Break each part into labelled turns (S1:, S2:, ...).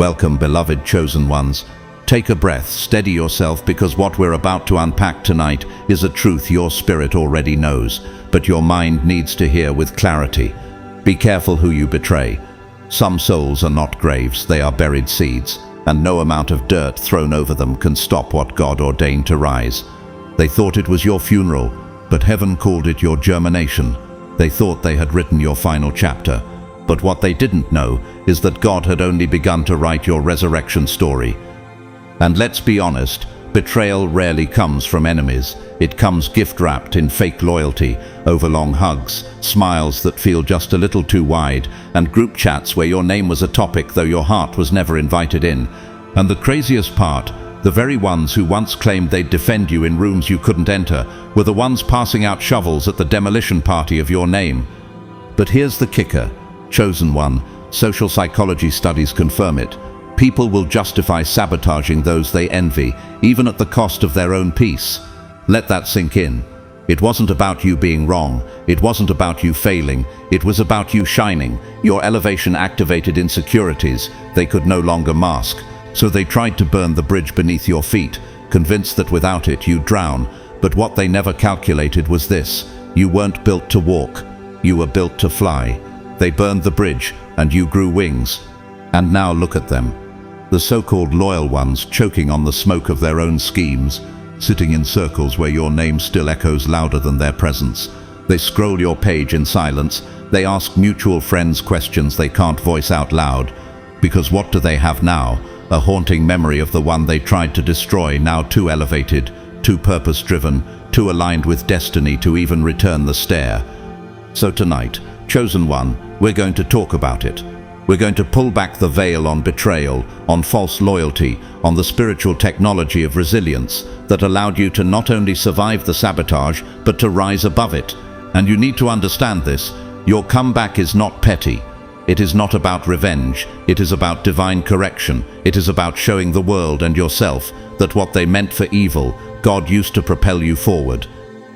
S1: Welcome, beloved chosen ones. Take a breath, steady yourself, because what we're about to unpack tonight is a truth your spirit already knows, but your mind needs to hear with clarity. Be careful who you betray. Some souls are not graves, they are buried seeds, and no amount of dirt thrown over them can stop what God ordained to rise. They thought it was your funeral, but heaven called it your germination. They thought they had written your final chapter, but what they didn't know is that God had only begun to write your resurrection story. And let's be honest, betrayal rarely comes from enemies. It comes gift-wrapped in fake loyalty, over long hugs, smiles that feel just a little too wide, and group chats where your name was a topic though your heart was never invited in. And the craziest part, the very ones who once claimed they'd defend you in rooms you couldn't enter were the ones passing out shovels at the demolition party of your name. But here's the kicker, chosen one, social psychology studies confirm it. People will justify sabotaging those they envy, even at the cost of their own peace. Let that sink in. It wasn't about you being wrong. It wasn't about you failing. It was about you shining. Your elevation activated insecurities they could no longer mask. So they tried to burn the bridge beneath your feet, convinced that without it you'd drown. But what they never calculated was this: you weren't built to walk. You were built to fly. They burned the bridge, and you grew wings. And now look at them. The so-called loyal ones choking on the smoke of their own schemes, sitting in circles where your name still echoes louder than their presence. They scroll your page in silence. They ask mutual friends questions they can't voice out loud. Because what do they have now? A haunting memory of the one they tried to destroy, now too elevated, too purpose-driven, too aligned with destiny to even return the stare. So tonight, chosen one, we're going to talk about it. We're going to pull back the veil on betrayal, on false loyalty, on the spiritual technology of resilience that allowed you to not only survive the sabotage, but to rise above it. And you need to understand this. Your comeback is not petty. It is not about revenge. It is about divine correction. It is about showing the world and yourself that what they meant for evil, God used to propel you forward.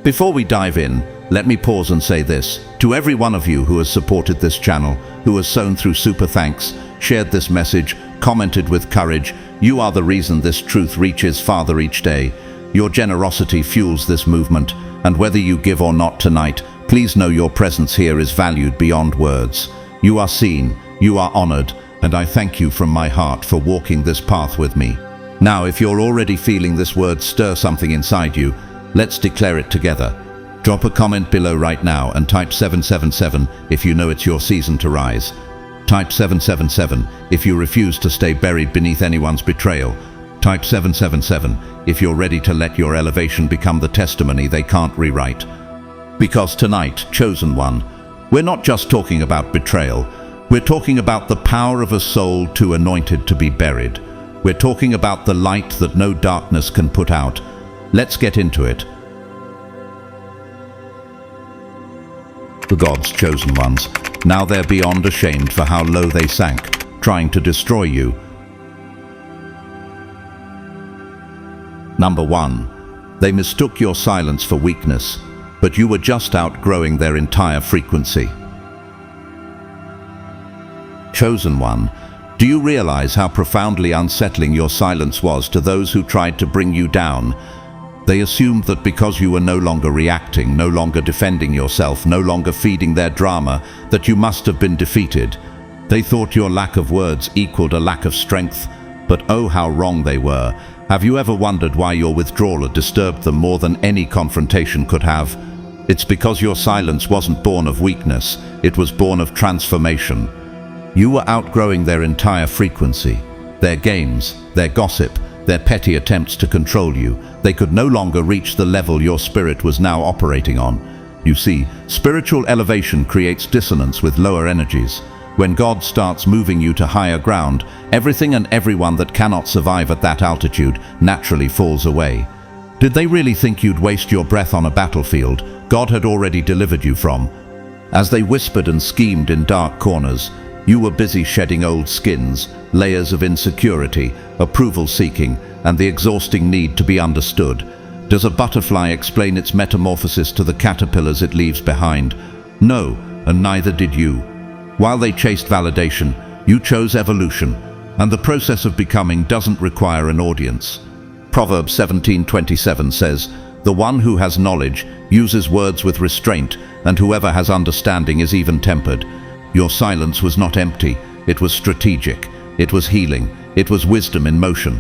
S1: Before we dive in, let me pause and say this. To every one of you who has supported this channel, who has sown through super thanks, shared this message, commented with courage, you are the reason this truth reaches farther each day. Your generosity fuels this movement, and whether you give or not tonight, please know your presence here is valued beyond words. You are seen, you are honored, and I thank you from my heart for walking this path with me. Now, if you're already feeling this word stir something inside you, let's declare it together. Drop a comment below right now and type 777 if you know it's your season to rise. Type 777 if you refuse to stay buried beneath anyone's betrayal. Type 777 if you're ready to let your elevation become the testimony they can't rewrite. Because tonight, chosen one, we're not just talking about betrayal. We're talking about the power of a soul too anointed to be buried. We're talking about the light that no darkness can put out. Let's get into it. The God's chosen ones. Now they're beyond ashamed for how low they sank, trying to destroy you. Number 1. They mistook your silence for weakness, but you were just outgrowing their entire frequency. Chosen one, do you realize how profoundly unsettling your silence was to those who tried to bring you down? They assumed that because you were no longer reacting, no longer defending yourself, no longer feeding their drama, that you must have been defeated. They thought your lack of words equaled a lack of strength, but oh how wrong they were. Have you ever wondered why your withdrawal had disturbed them more than any confrontation could have? It's because your silence wasn't born of weakness, it was born of transformation. You were outgrowing their entire frequency, their games, their gossip, their petty attempts to control you. They could no longer reach the level your spirit was now operating on. You see, spiritual elevation creates dissonance with lower energies. When God starts moving you to higher ground, everything and everyone that cannot survive at that altitude naturally falls away. Did they really think you'd waste your breath on a battlefield God had already delivered you from? As they whispered and schemed in dark corners, you were busy shedding old skins, layers of insecurity, approval seeking, and the exhausting need to be understood. Does a butterfly explain its metamorphosis to the caterpillars it leaves behind? No, and neither did you. While they chased validation, you chose evolution. And the process of becoming doesn't require an audience. Proverbs 17:27 says, "The one who has knowledge uses words with restraint, and whoever has understanding is even-tempered." Your silence was not empty, it was strategic, it was healing, it was wisdom in motion.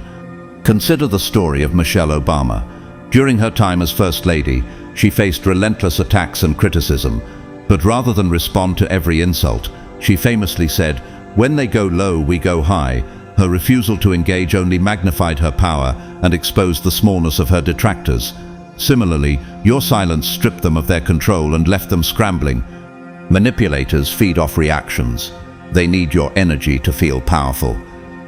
S1: Consider the story of Michelle Obama. During her time as First Lady, she faced relentless attacks and criticism, but rather than respond to every insult, she famously said, "When they go low, we go high." Her refusal to engage only magnified her power and exposed the smallness of her detractors. Similarly, your silence stripped them of their control and left them scrambling. Manipulators feed off reactions. They need your energy to feel powerful.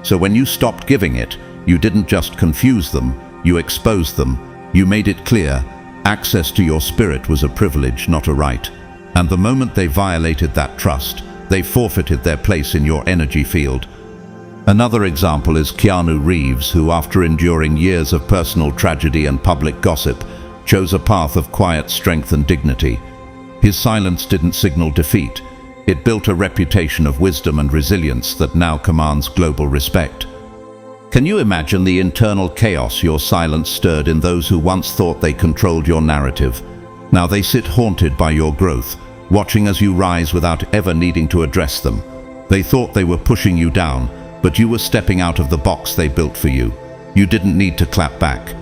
S1: So when you stopped giving it, you didn't just confuse them, you exposed them. You made it clear, access to your spirit was a privilege, not a right. And the moment they violated that trust, they forfeited their place in your energy field. Another example is Keanu Reeves, who after enduring years of personal tragedy and public gossip, chose a path of quiet strength and dignity. His silence didn't signal defeat. It built a reputation of wisdom and resilience that now commands global respect. Can you imagine the internal chaos your silence stirred in those who once thought they controlled your narrative? Now they sit haunted by your growth, watching as you rise without ever needing to address them. They thought they were pushing you down, but you were stepping out of the box they built for you. You didn't need to clap back.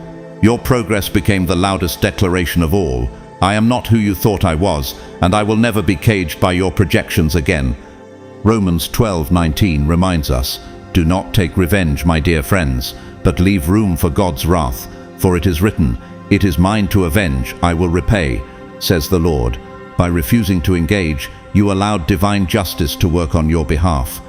S1: Your progress became the loudest declaration of all. "I am not who you thought I was, and I will never be caged by your projections again." Romans 12:19 reminds us, "Do not take revenge, my dear friends, but leave room for God's wrath. For it is written, 'It is mine to avenge, I will repay,' says the Lord." By refusing to engage, you allowed divine justice to work on your behalf.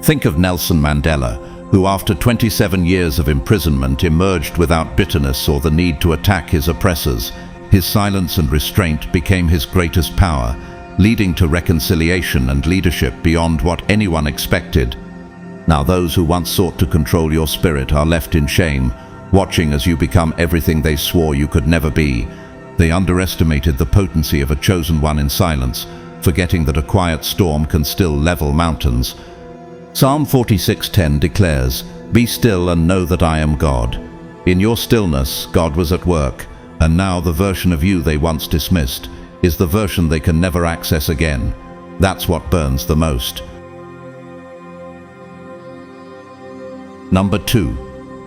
S1: Think of Nelson Mandela, who after 27 years of imprisonment emerged without bitterness or the need to attack his oppressors. His silence and restraint became his greatest power, leading to reconciliation and leadership beyond what anyone expected. Now those who once sought to control your spirit are left in shame, watching as you become everything they swore you could never be. They underestimated the potency of a chosen one in silence, forgetting that a quiet storm can still level mountains. Psalm 46:10 declares, "Be still and know that I am God." In your stillness, God was at work, and now the version of you they once dismissed is the version they can never access again. That's what burns the most. Number 2.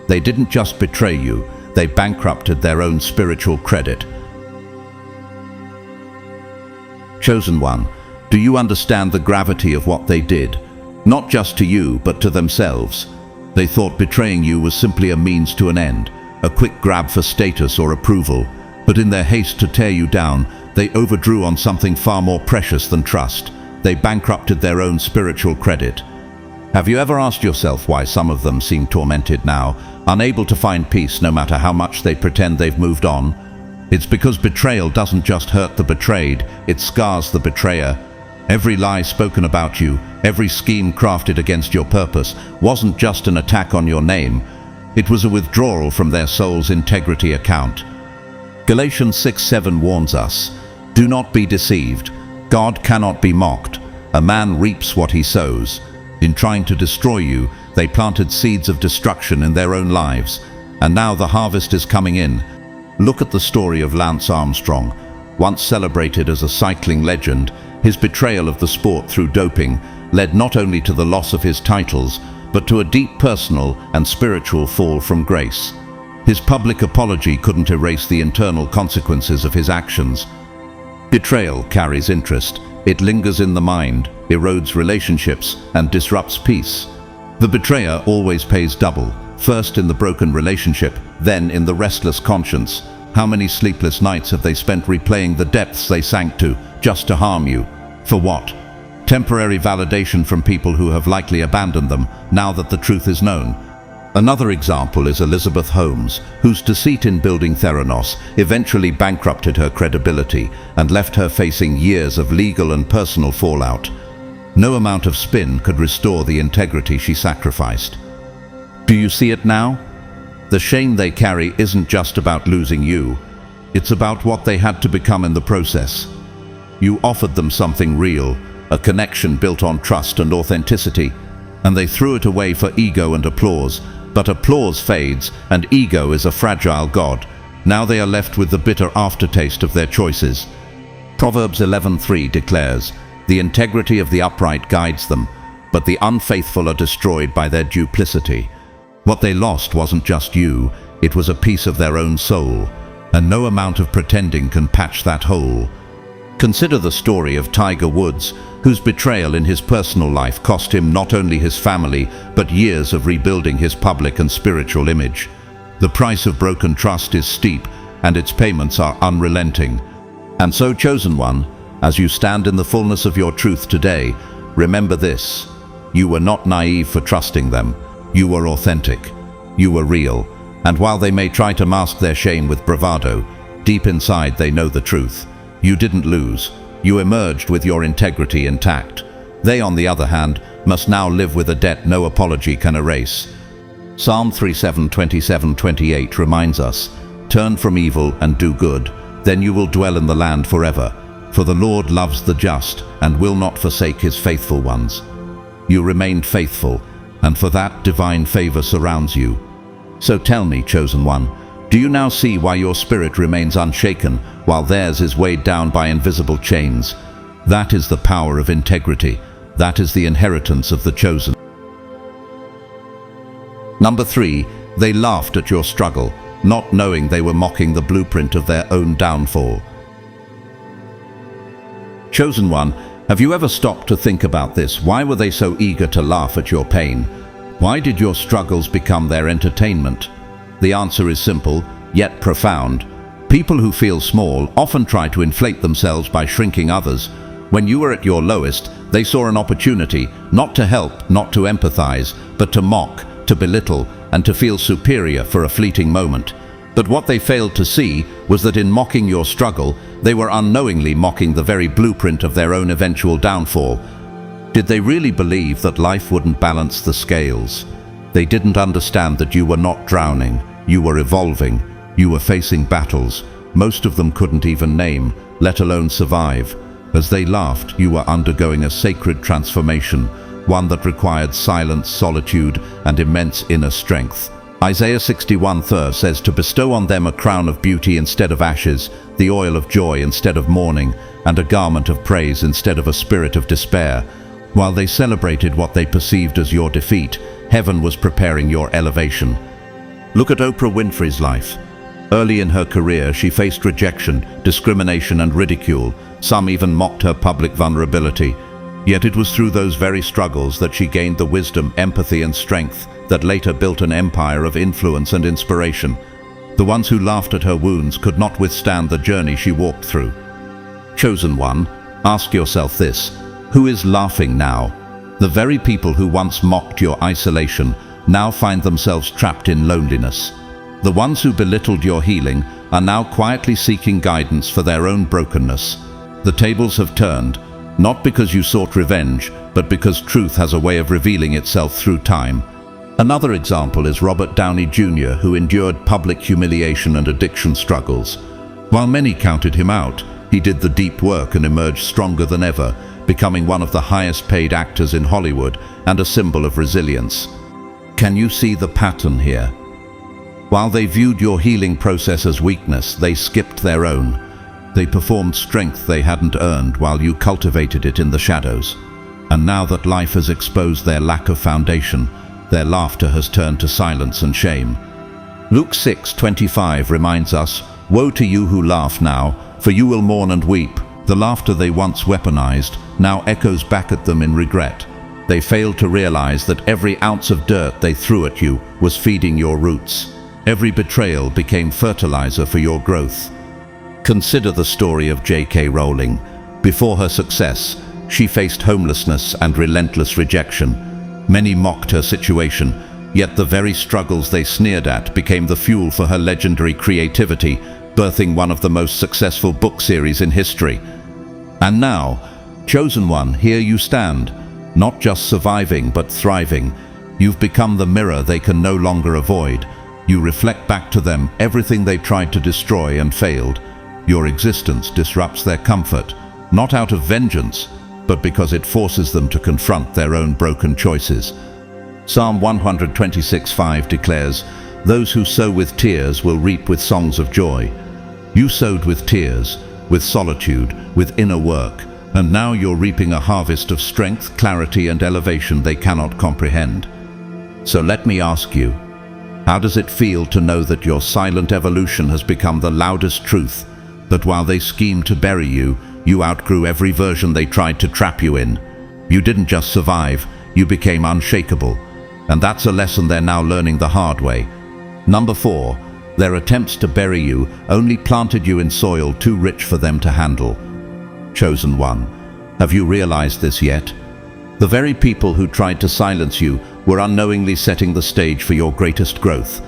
S1: They didn't just betray you, they bankrupted their own spiritual credit. Chosen one, do you understand the gravity of what they did? Not just to you, but to themselves. They thought betraying you was simply a means to an end, a quick grab for status or approval. But in their haste to tear you down, they overdrew on something far more precious than trust. They bankrupted their own spiritual credit. Have you ever asked yourself why some of them seem tormented now, unable to find peace no matter how much they pretend they've moved on? It's because betrayal doesn't just hurt the betrayed, it scars the betrayer. Every lie spoken about you, every scheme crafted against your purpose, wasn't just an attack on your name. It was a withdrawal from their soul's integrity account. Galatians 6:7 warns us, "Do not be deceived. God cannot be mocked. A man reaps what he sows." In trying to destroy you, they planted seeds of destruction in their own lives, and now the harvest is coming in. Look at the story of Lance Armstrong. Once celebrated as a cycling legend, his betrayal of the sport through doping led not only to the loss of his titles, but to a deep personal and spiritual fall from grace. His public apology couldn't erase the internal consequences of his actions. Betrayal carries interest. It lingers in the mind, erodes relationships, and disrupts peace. The betrayer always pays double, first in the broken relationship, then in the restless conscience. How many sleepless nights have they spent replaying the depths they sank to, just to harm you? For what? Temporary validation from people who have likely abandoned them, now that the truth is known. Another example is Elizabeth Holmes, whose deceit in building Theranos eventually bankrupted her credibility and left her facing years of legal and personal fallout. No amount of spin could restore the integrity she sacrificed. Do you see it now? The shame they carry isn't just about losing you. It's about what they had to become in the process. You offered them something real, a connection built on trust and authenticity. and they threw it away for ego and applause. But applause fades, and ego is a fragile god. Now they are left with the bitter aftertaste of their choices. Proverbs 11:3 declares, "The integrity of the upright guides them, but the unfaithful are destroyed by their duplicity." What they lost wasn't just you, it was a piece of their own soul, and no amount of pretending can patch that hole. Consider the story of Tiger Woods, whose betrayal in his personal life cost him not only his family, but years of rebuilding his public and spiritual image. The price of broken trust is steep, and its payments are unrelenting. And so, chosen one, as you stand in the fullness of your truth today, remember this: you were not naive for trusting them. You were authentic. You were real. And while they may try to mask their shame with bravado, deep inside they know the truth. You didn't lose. You emerged with your integrity intact. They, on the other hand, must now live with a debt no apology can erase. Psalm 37:27-28 reminds us, "Turn from evil and do good, then you will dwell in the land forever. For the Lord loves the just and will not forsake his faithful ones." You remained faithful, and for that divine favor surrounds you. So tell me, chosen one, do you now see why your spirit remains unshaken while theirs is weighed down by invisible chains? That is the power of integrity. That is the inheritance of the chosen. Number 3, they laughed at your struggle, not knowing they were mocking the blueprint of their own downfall. Chosen one, have you ever stopped to think about this? Why were they so eager to laugh at your pain? Why did your struggles become their entertainment? The answer is simple, yet profound. People who feel small often try to inflate themselves by shrinking others. When you were at your lowest, they saw an opportunity, not to help, not to empathize, but to mock, to belittle, and to feel superior for a fleeting moment. But what they failed to see was that in mocking your struggle, they were unknowingly mocking the very blueprint of their own eventual downfall. Did they really believe that life wouldn't balance the scales? They didn't understand that you were not drowning, you were evolving, you were facing battles most of them couldn't even name, let alone survive. As they laughed, you were undergoing a sacred transformation, one that required silence, solitude, and immense inner strength. Isaiah 61:3 says to bestow on them a crown of beauty instead of ashes, the oil of joy instead of mourning, and a garment of praise instead of a spirit of despair. While they celebrated what they perceived as your defeat, heaven was preparing your elevation. Look at Oprah Winfrey's life. Early in her career, she faced rejection, discrimination, and ridicule. Some even mocked her public vulnerability. Yet it was through those very struggles that she gained the wisdom, empathy, and strength that later built an empire of influence and inspiration. The ones who laughed at her wounds could not withstand the journey she walked through. Chosen one, ask yourself this: who is laughing now? The very people who once mocked your isolation now find themselves trapped in loneliness. The ones who belittled your healing are now quietly seeking guidance for their own brokenness. The tables have turned, not because you sought revenge, but because truth has a way of revealing itself through time. Another example is Robert Downey Jr., who endured public humiliation and addiction struggles. While many counted him out, he did the deep work and emerged stronger than ever, becoming one of the highest paid actors in Hollywood and a symbol of resilience. Can you see the pattern here? While they viewed your healing process as weakness, they skipped their own. They performed strength they hadn't earned while you cultivated it in the shadows. And now that life has exposed their lack of foundation, their laughter has turned to silence and shame. Luke 6:25 reminds us, "Woe to you who laugh now, for you will mourn and weep." The laughter they once weaponized now echoes back at them in regret. They failed to realize that every ounce of dirt they threw at you was feeding your roots. Every betrayal became fertilizer for your growth. Consider the story of J.K. Rowling. Before her success, she faced homelessness and relentless rejection. Many mocked her situation, yet the very struggles they sneered at became the fuel for her legendary creativity, birthing one of the most successful book series in history. And now, chosen one, here you stand, not just surviving but thriving. You've become the mirror they can no longer avoid. You reflect back to them everything they tried to destroy and failed. Your existence disrupts their comfort, not out of vengeance, but because it forces them to confront their own broken choices. Psalm 126:5 declares, "Those who sow with tears will reap with songs of joy." You sowed with tears, with solitude, with inner work, and now you're reaping a harvest of strength, clarity, and elevation they cannot comprehend. So let me ask you, how does it feel to know that your silent evolution has become the loudest truth, that while they schemed to bury you, you outgrew every version they tried to trap you in? You didn't just survive, you became unshakable. And that's a lesson they're now learning the hard way. Number 4, their attempts to bury you only planted you in soil too rich for them to handle. Chosen one, have you realized this yet? The very people who tried to silence you were unknowingly setting the stage for your greatest growth.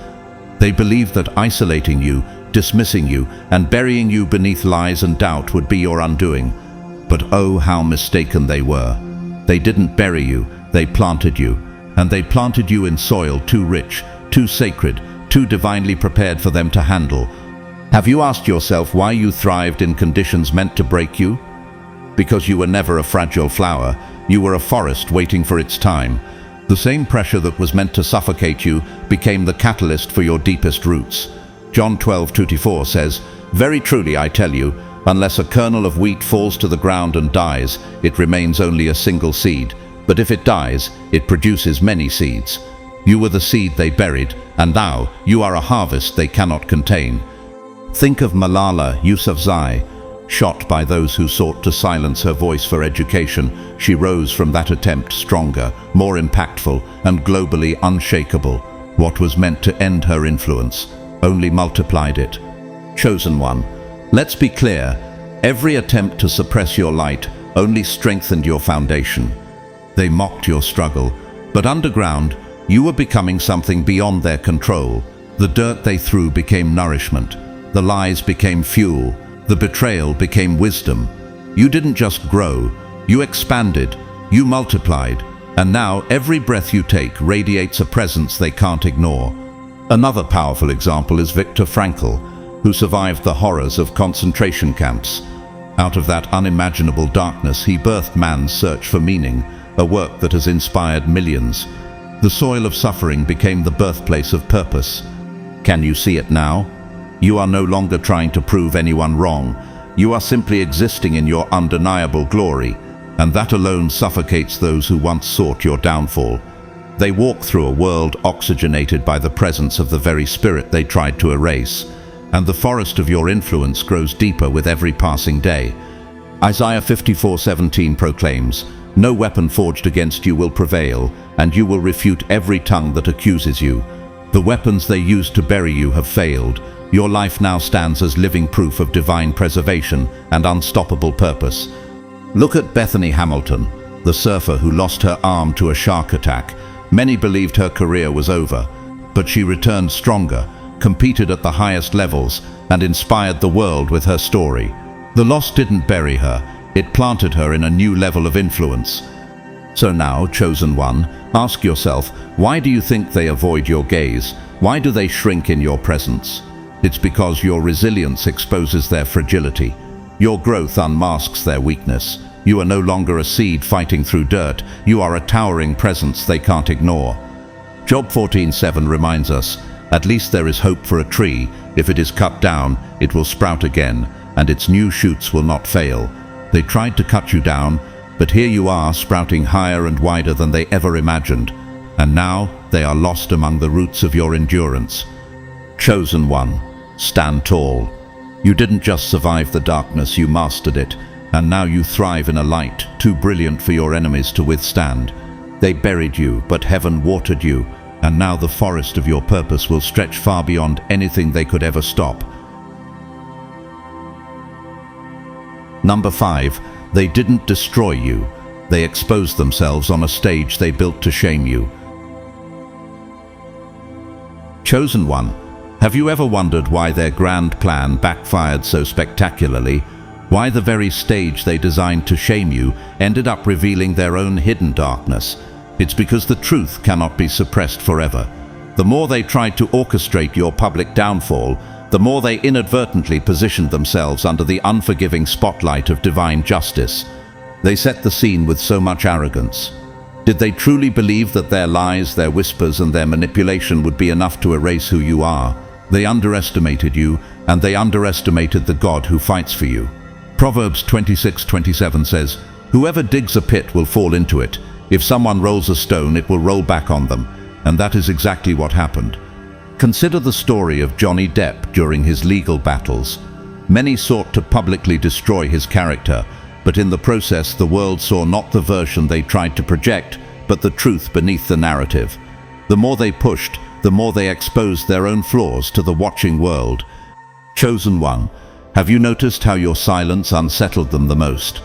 S1: They believed that isolating you, dismissing you, and burying you beneath lies and doubt would be your undoing. But oh, how mistaken they were. They didn't bury you, they planted you. And they planted you in soil too rich, too sacred, too divinely prepared for them to handle. Have you asked yourself why you thrived in conditions meant to break you? Because you were never a fragile flower, you were a forest waiting for its time. The same pressure that was meant to suffocate you became the catalyst for your deepest roots. John 12:24 says, "Very truly I tell you, unless a kernel of wheat falls to the ground and dies, it remains only a single seed. But if it dies, it produces many seeds." You were the seed they buried, and now you are a harvest they cannot contain. Think of Malala Yousafzai. Shot by those who sought to silence her voice for education, she rose from that attempt stronger, more impactful, and globally unshakable. What was meant to end her influence only multiplied it. Chosen one, let's be clear, every attempt to suppress your light only strengthened your foundation. They mocked your struggle, but underground, you were becoming something beyond their control. The dirt they threw became nourishment. The lies became fuel. The betrayal became wisdom. You didn't just grow, you expanded, you multiplied, and now every breath you take radiates a presence they can't ignore. Another powerful example is Viktor Frankl, who survived the horrors of concentration camps. Out of that unimaginable darkness, he birthed man's search for meaning, a work that has inspired millions. The soil of suffering became the birthplace of purpose. Can you see it now? You are no longer trying to prove anyone wrong. You are simply existing in your undeniable glory, and that alone suffocates those who once sought your downfall. They walk through a world oxygenated by the presence of the very spirit they tried to erase, and the forest of your influence grows deeper with every passing day. Isaiah 54:17 proclaims, "No weapon forged against you will prevail, and you will refute every tongue that accuses you." The weapons they used to bury you have failed. Your life now stands as living proof of divine preservation and unstoppable purpose. Look at Bethany Hamilton, the surfer who lost her arm to a shark attack. Many believed her career was over, but she returned stronger, competed at the highest levels, and inspired the world with her story. The loss didn't bury her, it planted her in a new level of influence. So now, chosen one, ask yourself, why do you think they avoid your gaze? Why do they shrink in your presence? It's because your resilience exposes their fragility. Your growth unmasks their weakness. You are no longer a seed fighting through dirt. You are a towering presence they can't ignore. Job 14:7 reminds us, "At least there is hope for a tree. If it is cut down, it will sprout again, and its new shoots will not fail." They tried to cut you down, but here you are, sprouting higher and wider than they ever imagined. And now they are lost among the roots of your endurance. Chosen one, stand tall. You didn't just survive the darkness, you mastered it, and now you thrive in a light too brilliant for your enemies to withstand. They buried you, but heaven watered you, and now the forest of your purpose will stretch far beyond anything they could ever stop. Number 5, they didn't destroy you. They exposed themselves on a stage they built to shame you. Chosen one, have you ever wondered why their grand plan backfired so spectacularly? Why the very stage they designed to shame you ended up revealing their own hidden darkness? It's because the truth cannot be suppressed forever. The more they tried to orchestrate your public downfall, the more they inadvertently positioned themselves under the unforgiving spotlight of divine justice. They set the scene with so much arrogance. Did they truly believe that their lies, their whispers, and their manipulation would be enough to erase who you are? They underestimated you, and they underestimated the God who fights for you. Proverbs 26:27 says, "Whoever digs a pit will fall into it. If someone rolls a stone, it will roll back on them." And that is exactly what happened. Consider the story of Johnny Depp during his legal battles. Many sought to publicly destroy his character, but in the process the world saw not the version they tried to project, but the truth beneath the narrative. The more they pushed, the more they exposed their own flaws to the watching world. Chosen one, have you noticed how your silence unsettled them the most?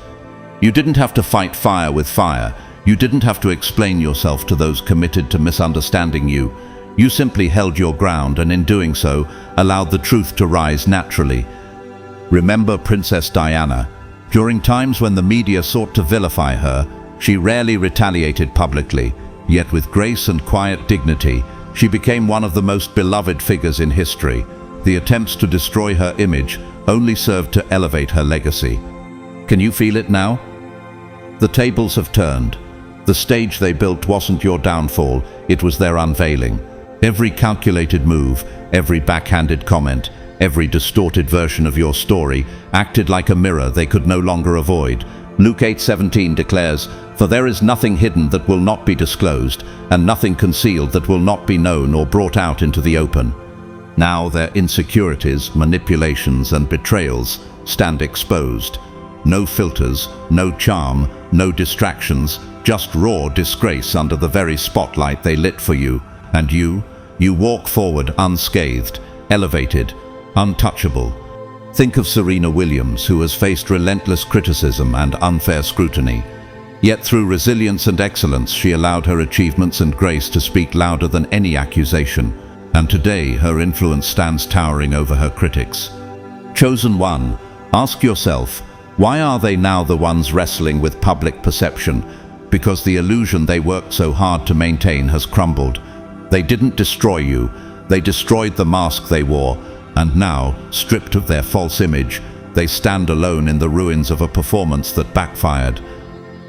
S1: You didn't have to fight fire with fire. You didn't have to explain yourself to those committed to misunderstanding you. You simply held your ground, and in doing so, allowed the truth to rise naturally. Remember Princess Diana. During times when the media sought to vilify her, she rarely retaliated publicly, yet with grace and quiet dignity, she became one of the most beloved figures in history. The attempts to destroy her image only served to elevate her legacy. Can you feel it now? The tables have turned. The stage they built wasn't your downfall, it was their unveiling. Every calculated move, every backhanded comment, every distorted version of your story acted like a mirror they could no longer avoid. Luke 8:17 declares, "For there is nothing hidden that will not be disclosed, and nothing concealed that will not be known or brought out into the open." Now their insecurities, manipulations, and betrayals stand exposed. No filters, no charm, no distractions, just raw disgrace under the very spotlight they lit for you. And you walk forward unscathed, elevated, untouchable. Think of Serena Williams, who has faced relentless criticism and unfair scrutiny. Yet through resilience and excellence, she allowed her achievements and grace to speak louder than any accusation. And today, her influence stands towering over her critics. Chosen one, ask yourself, why are they now the ones wrestling with public perception? Because the illusion they worked so hard to maintain has crumbled. They didn't destroy you, they destroyed the mask they wore. And now, stripped of their false image, they stand alone in the ruins of a performance that backfired.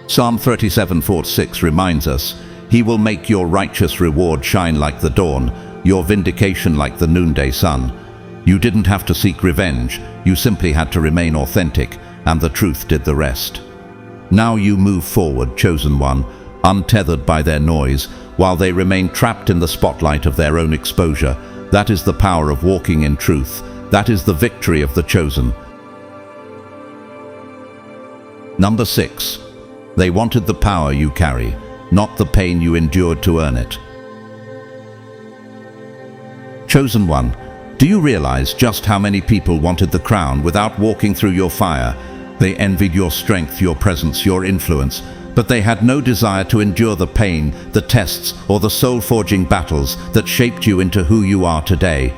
S1: Psalm 37:4-6 reminds us, "He will make your righteous reward shine like the dawn, your vindication like the noonday sun." You didn't have to seek revenge, you simply had to remain authentic, and the truth did the rest. Now you move forward, chosen one, untethered by their noise, while they remain trapped in the spotlight of their own exposure. That is the power of walking in truth. That is the victory of the chosen. Number 6. They wanted the power you carry, not the pain you endured to earn it. Chosen one, do you realize just how many people wanted the crown without walking through your fire? They envied your strength, your presence, your influence, but they had no desire to endure the pain, the tests, or the soul-forging battles that shaped you into who you are today.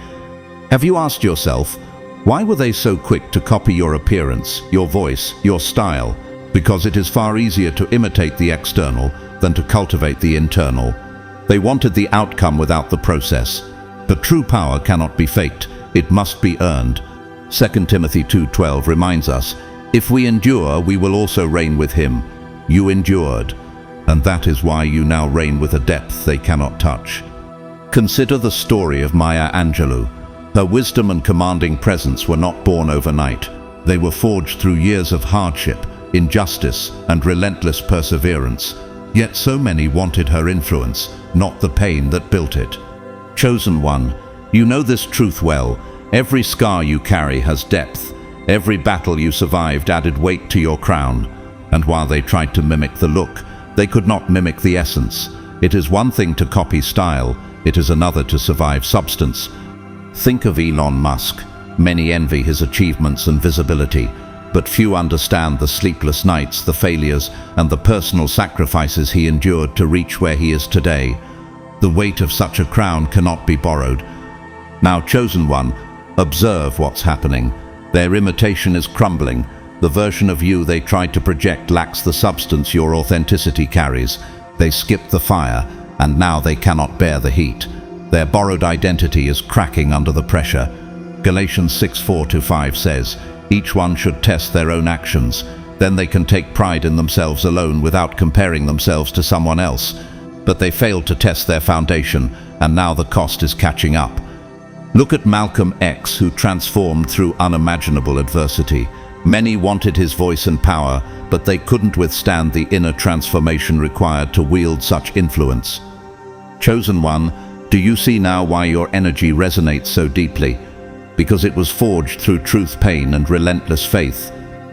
S1: Have you asked yourself, why were they so quick to copy your appearance, your voice, your style? Because it is far easier to imitate the external than to cultivate the internal. They wanted the outcome without the process. But true power cannot be faked, it must be earned. 2 Timothy 2:12 reminds us, "If we endure, we will also reign with him." You endured, and that is why you now reign with a depth they cannot touch. Consider the story of Maya Angelou. Her wisdom and commanding presence were not born overnight. They were forged through years of hardship, injustice, and relentless perseverance. Yet so many wanted her influence, not the pain that built it. Chosen one, you know this truth well. Every scar you carry has depth. Every battle you survived added weight to your crown. And while they tried to mimic the look, they could not mimic the essence. It is one thing to copy style, it is another to survive substance. Think of Elon Musk. Many envy his achievements and visibility, but few understand the sleepless nights, the failures, and the personal sacrifices he endured to reach where he is today. The weight of such a crown cannot be borrowed. Now, chosen one, observe what's happening. Their imitation is crumbling. The version of you they tried to project lacks the substance your authenticity carries. They skipped the fire, and now they cannot bear the heat. Their borrowed identity is cracking under the pressure. Galatians 6:4-5 says, "Each one should test their own actions. Then they can take pride in themselves alone without comparing themselves to someone else. But they failed to test their foundation, and now the cost is catching up. Look at Malcolm X, who transformed through unimaginable adversity. Many wanted his voice and power, but they couldn't withstand the inner transformation required to wield such influence. Chosen one, do you see now why your energy resonates so deeply? Because it was forged through truth, pain, and relentless faith.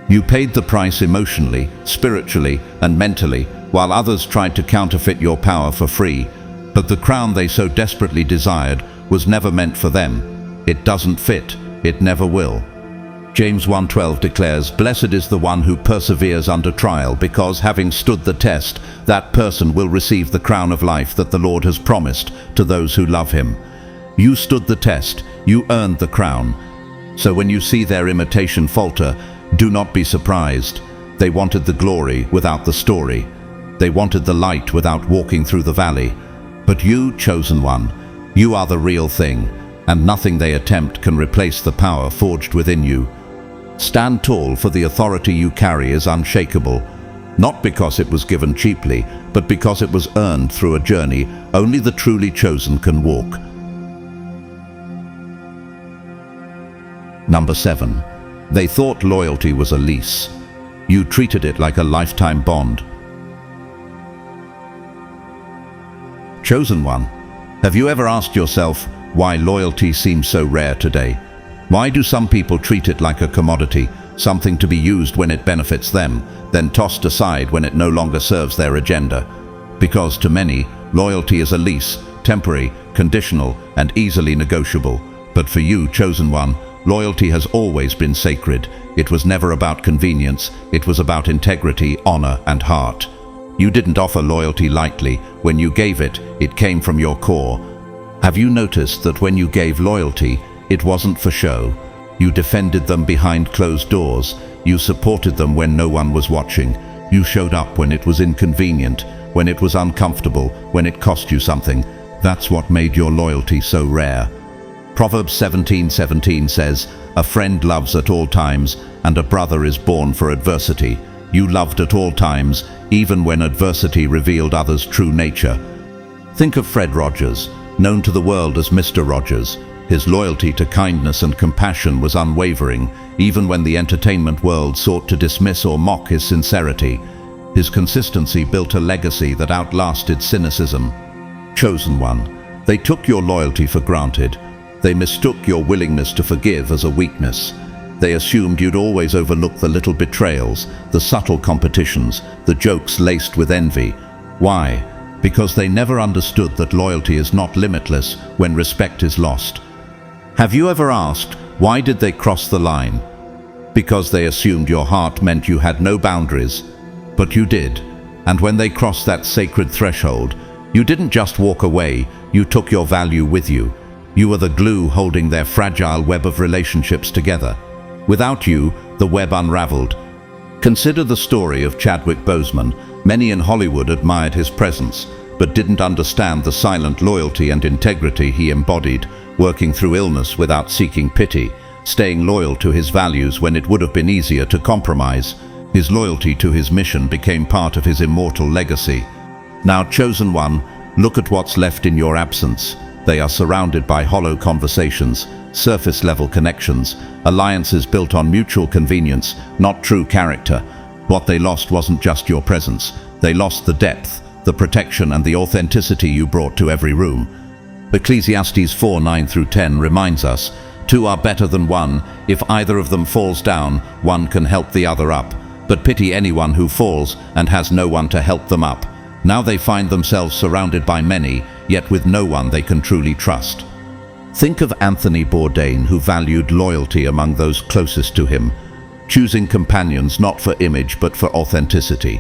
S1: You paid the price emotionally, spiritually, and mentally, while others tried to counterfeit your power for free. But the crown they so desperately desired was never meant for them. It doesn't fit. It never will. James 1:12 declares, "Blessed is the one who perseveres under trial, because having stood the test, that person will receive the crown of life that the Lord has promised to those who love him." You stood the test. You earned the crown. So when you see their imitation falter, do not be surprised. They wanted the glory without the story. They wanted the light without walking through the valley. But you, chosen one, you are the real thing, and nothing they attempt can replace the power forged within you. Stand tall, for the authority you carry is unshakable, not because it was given cheaply, but because it was earned through a journey only the truly chosen can walk. Number 7. They thought loyalty was a lease. You treated it like a lifetime bond. Chosen one, have you ever asked yourself why loyalty seems so rare today? Why do some people treat it like a commodity, something to be used when it benefits them, then tossed aside when it no longer serves their agenda? Because to many, loyalty is a lease, temporary, conditional, and easily negotiable. But for you, chosen one, loyalty has always been sacred. It was never about convenience. It was about integrity, honor, and heart. You didn't offer loyalty lightly. When you gave it, it came from your core. Have you noticed that when you gave loyalty, it wasn't for show? You defended them behind closed doors. You supported them when no one was watching. You showed up when it was inconvenient, when it was uncomfortable, when it cost you something. That's what made your loyalty so rare. Proverbs 17:17 says, "A friend loves at all times, and a brother is born for adversity." You loved at all times, even when adversity revealed others' true nature. Think of Fred Rogers, known to the world as Mr. Rogers. His loyalty to kindness and compassion was unwavering, even when the entertainment world sought to dismiss or mock his sincerity. His consistency built a legacy that outlasted cynicism. Chosen one, they took your loyalty for granted. They mistook your willingness to forgive as a weakness. They assumed you'd always overlook the little betrayals, the subtle competitions, the jokes laced with envy. Why? Because they never understood that loyalty is not limitless when respect is lost. Have you ever asked, why did they cross the line? Because they assumed your heart meant you had no boundaries. But you did. And when they crossed that sacred threshold, you didn't just walk away, you took your value with you. You were the glue holding their fragile web of relationships together. Without you, the web unraveled. Consider the story of Chadwick Boseman. Many in Hollywood admired his presence, but didn't understand the silent loyalty and integrity he embodied, working through illness without seeking pity, staying loyal to his values when it would have been easier to compromise. His loyalty to his mission became part of his immortal legacy. Now, chosen one, look at what's left in your absence. They are surrounded by hollow conversations, surface-level connections, alliances built on mutual convenience, not true character. What they lost wasn't just your presence. They lost the depth, the protection, and the authenticity you brought to every room. Ecclesiastes 4:9-10 reminds us, "Two are better than one. If either of them falls down, one can help the other up. But pity anyone who falls and has no one to help them up." Now they find themselves surrounded by many, yet with no one they can truly trust. Think of Anthony Bourdain, who valued loyalty among those closest to him, choosing companions not for image but for authenticity.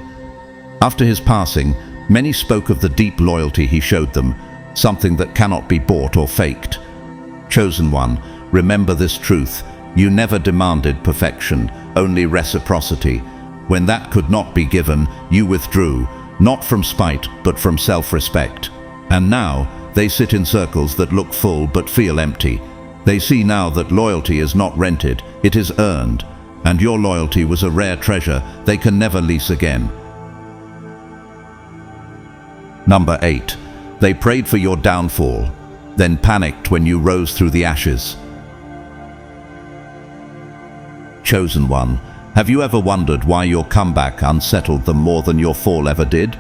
S1: After his passing, many spoke of the deep loyalty he showed them, something that cannot be bought or faked. Chosen one, remember this truth. You never demanded perfection, only reciprocity. When that could not be given, you withdrew, not from spite, but from self-respect. And now, they sit in circles that look full but feel empty. They see now that loyalty is not rented, it is earned. and your loyalty was a rare treasure they can never lease again. Number 8. They prayed for your downfall, then panicked when you rose through the ashes. Chosen one, have you ever wondered why your comeback unsettled them more than your fall ever did?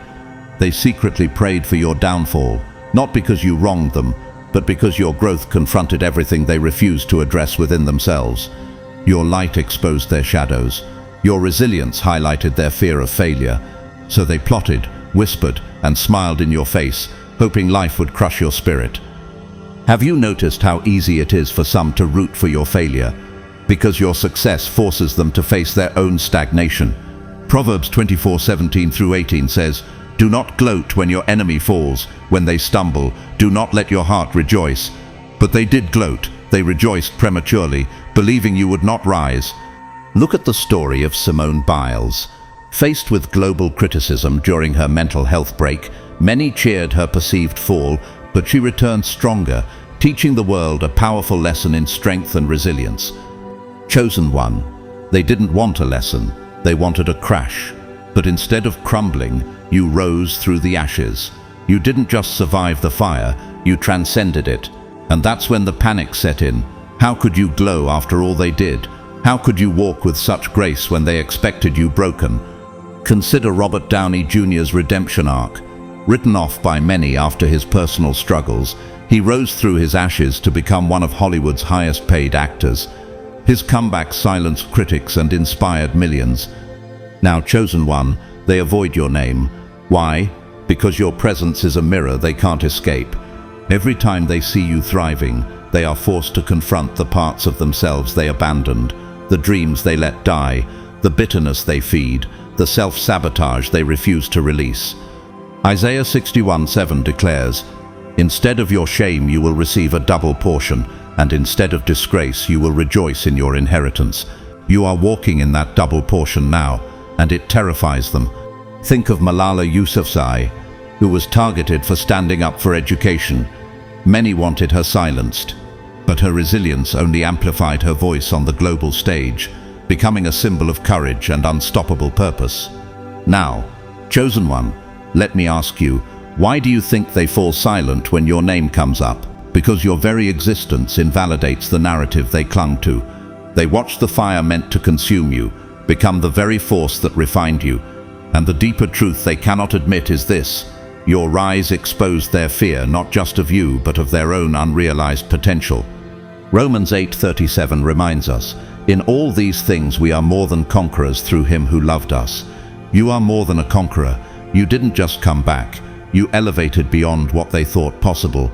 S1: They secretly prayed for your downfall, not because you wronged them, but because your growth confronted everything they refused to address within themselves. Your light exposed their shadows. Your resilience highlighted their fear of failure. So they plotted, whispered, and smiled in your face, hoping life would crush your spirit. Have you noticed how easy it is for some to root for your failure? Because your success forces them to face their own stagnation. Proverbs 24:17-18 says, "Do not gloat when your enemy falls, when they stumble. Do not let your heart rejoice." But they did gloat. They rejoiced prematurely, believing you would not rise. Look at the story of Simone Biles. Faced with global criticism during her mental health break, many cheered her perceived fall, but she returned stronger, teaching the world a powerful lesson in strength and resilience. Chosen one, they didn't want a lesson, they wanted a crash. But instead of crumbling, you rose through the ashes. You didn't just survive the fire, you transcended it. And that's when the panic set in. How could you glow after all they did? How could you walk with such grace when they expected you broken? Consider Robert Downey Jr.'s redemption arc. Written off by many after his personal struggles, he rose through his ashes to become one of Hollywood's highest paid actors. His comeback silenced critics and inspired millions. Now, chosen one, they avoid your name. Why? Because your presence is a mirror they can't escape. Every time they see you thriving, they are forced to confront the parts of themselves they abandoned, the dreams they let die, the bitterness they feed, the self-sabotage they refuse to release. Isaiah 61:7 declares, "Instead of your shame you will receive a double portion, and instead of disgrace you will rejoice in your inheritance." You are walking in that double portion now, and it terrifies them. Think of Malala Yousafzai, who was targeted for standing up for education. Many wanted her silenced, but her resilience only amplified her voice on the global stage, becoming a symbol of courage and unstoppable purpose. Now, chosen one, let me ask you, why do you think they fall silent when your name comes up? Because your very existence invalidates the narrative they clung to. They watched the fire meant to consume you, become the very force that refined you. And the deeper truth they cannot admit is this: your rise exposed their fear, not just of you, but of their own unrealized potential. Romans 8:37 reminds us, "In all these things we are more than conquerors through him who loved us." You are more than a conqueror. You didn't just come back. You elevated beyond what they thought possible.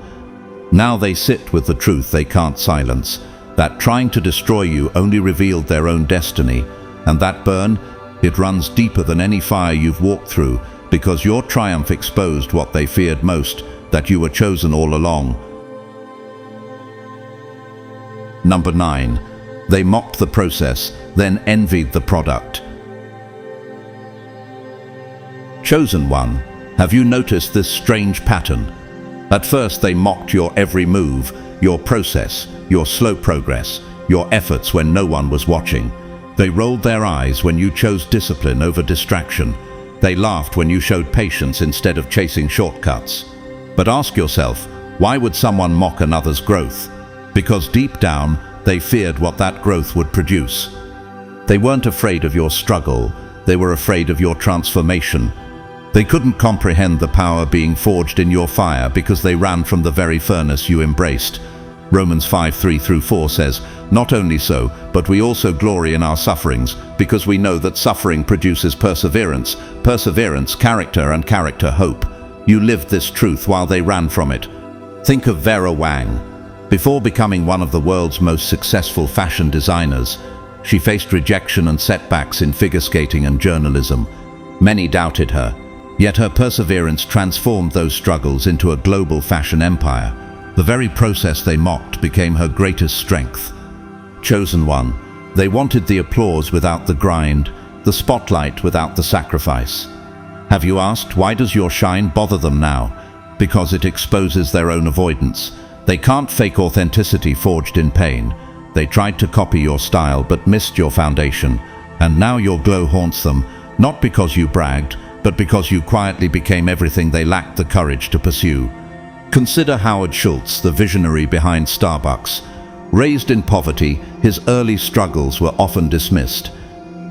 S1: Now they sit with the truth they can't silence, that trying to destroy you only revealed their own destiny. And that burn, it runs deeper than any fire you've walked through, because your triumph exposed what they feared most, that you were chosen all along. Number 9. They mocked the process, then envied the product. Chosen one, have you noticed this strange pattern? At first they mocked your every move, your process, your slow progress, your efforts when no one was watching. They rolled their eyes when you chose discipline over distraction. They laughed when you showed patience instead of chasing shortcuts. But ask yourself, why would someone mock another's growth? Because deep down, they feared what that growth would produce. They weren't afraid of your struggle, they were afraid of your transformation. They couldn't comprehend the power being forged in your fire because they ran from the very furnace you embraced. Romans 5:3-4 says, "Not only so, but we also glory in our sufferings, because we know that suffering produces perseverance, perseverance, character, and character, hope." You lived this truth while they ran from it. Think of Vera Wang. Before becoming one of the world's most successful fashion designers, she faced rejection and setbacks in figure skating and journalism. Many doubted her, yet her perseverance transformed those struggles into a global fashion empire. The very process they mocked became her greatest strength. Chosen one, they wanted the applause without the grind, the spotlight without the sacrifice. Have you asked, why does your shine bother them now? Because it exposes their own avoidance. They can't fake authenticity forged in pain. They tried to copy your style but missed your foundation. And now your glow haunts them, not because you bragged, but because you quietly became everything they lacked the courage to pursue. Consider Howard Schultz, the visionary behind Starbucks. Raised in poverty, his early struggles were often dismissed.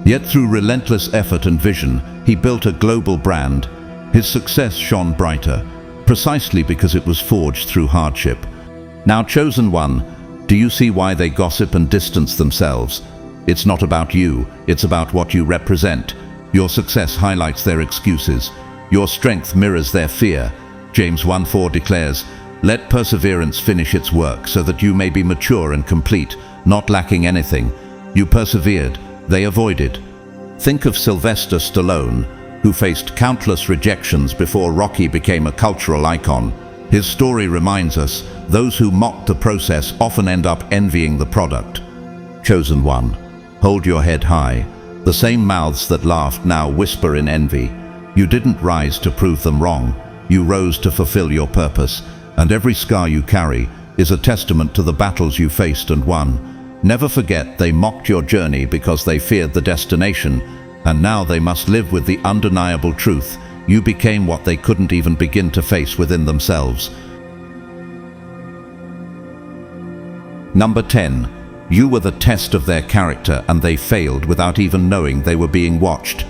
S1: Yet through relentless effort and vision, he built a global brand. His success shone brighter, precisely because it was forged through hardship. Now, chosen one, do you see why they gossip and distance themselves? It's not about you, it's about what you represent. Your success highlights their excuses. Your strength mirrors their fear. James 1:4 declares, "Let perseverance finish its work so that you may be mature and complete, not lacking anything." You persevered, they avoided. Think of Sylvester Stallone, who faced countless rejections before Rocky became a cultural icon. His story reminds us, those who mock the process often end up envying the product. Chosen one, hold your head high. The same mouths that laughed now whisper in envy. You didn't rise to prove them wrong. You rose to fulfill your purpose, and every scar you carry is a testament to the battles you faced and won. Never forget, they mocked your journey because they feared the destination, and now they must live with the undeniable truth. You became what they couldn't even begin to face within themselves. Number 10. You were the test of their character, and they failed without even knowing they were being watched.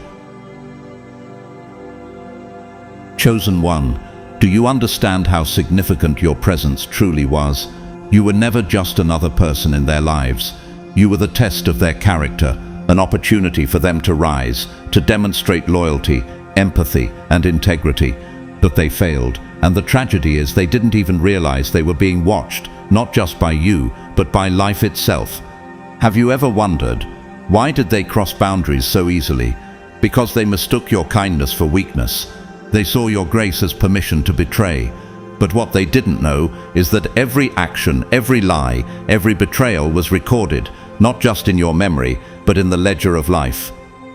S1: Chosen one, do you understand how significant your presence truly was? You were never just another person in their lives. You were the test of their character, an opportunity for them to rise, to demonstrate loyalty, empathy, and integrity. But they failed, and the tragedy is they didn't even realize they were being watched, not just by you, but by life itself. Have you ever wondered, why did they cross boundaries so easily? Because they mistook your kindness for weakness. They saw your grace as permission to betray. But what they didn't know is that every action, every lie, every betrayal was recorded, not just in your memory, but in the ledger of life.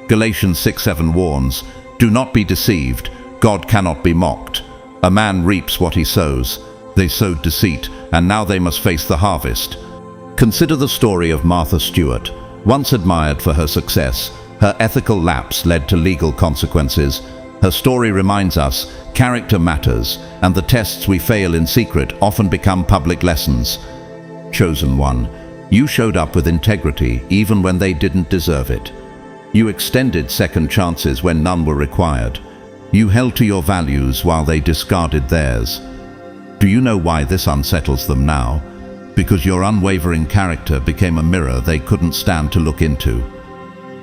S1: Galatians 6:7 warns, "Do not be deceived, God cannot be mocked. A man reaps what he sows." They sowed deceit, and now they must face the harvest. Consider the story of Martha Stewart. Once admired for her success, her ethical lapse led to legal consequences. Her story reminds us, character matters, and the tests we fail in secret often become public lessons. Chosen one, you showed up with integrity even when they didn't deserve it. You extended second chances when none were required. You held to your values while they discarded theirs. Do you know why this unsettles them now? Because your unwavering character became a mirror they couldn't stand to look into.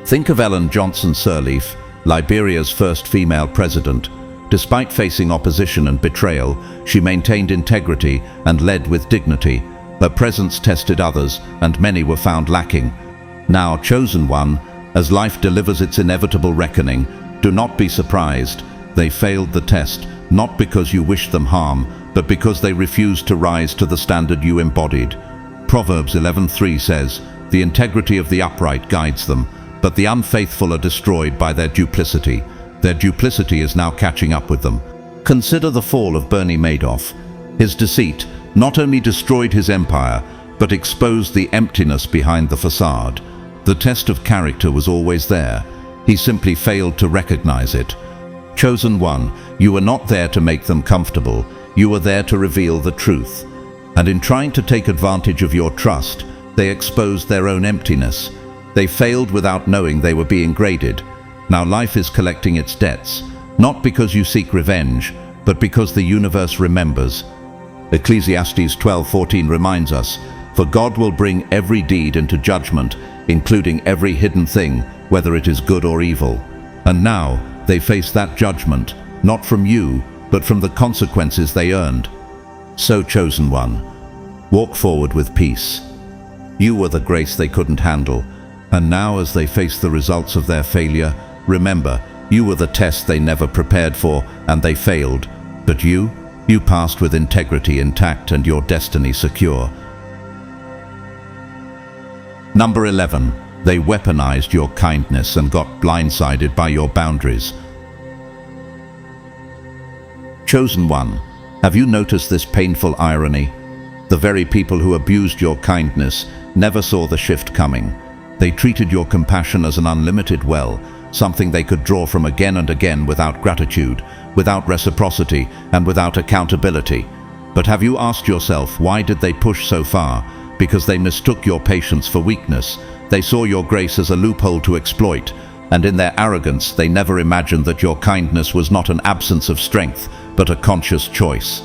S1: Think of Ellen Johnson Sirleaf, Liberia's first female president. Despite facing opposition and betrayal, she maintained integrity and led with dignity. Her presence tested others, and many were found lacking. Now, chosen one, as life delivers its inevitable reckoning, do not be surprised. They failed the test, not because you wished them harm, but because they refused to rise to the standard you embodied. Proverbs 11:3 says, "The integrity of the upright guides them, but the unfaithful are destroyed by their duplicity." Their duplicity is now catching up with them. Consider the fall of Bernie Madoff. His deceit not only destroyed his empire, but exposed the emptiness behind the facade. The test of character was always there. He simply failed to recognize it. Chosen one, you were not there to make them comfortable. You were there to reveal the truth. And in trying to take advantage of your trust, they exposed their own emptiness. They failed without knowing they were being graded. Now life is collecting its debts, not because you seek revenge, but because the universe remembers. Ecclesiastes 12:14 reminds us, "For God will bring every deed into judgment, including every hidden thing, whether it is good or evil." And now they face that judgment, not from you, but from the consequences they earned. So, chosen one, walk forward with peace. You were the grace they couldn't handle, and now as they face the results of their failure, remember, you were the test they never prepared for, and they failed. But you passed with integrity intact and your destiny secure. Number 11. They weaponized your kindness and got blindsided by your boundaries. Chosen one, have you noticed this painful irony? The very people who abused your kindness never saw the shift coming. They treated your compassion as an unlimited well, something they could draw from again and again without gratitude, without reciprocity, and without accountability. But have you asked yourself, why did they push so far? Because they mistook your patience for weakness. They saw your grace as a loophole to exploit, and in their arrogance they never imagined that your kindness was not an absence of strength, but a conscious choice.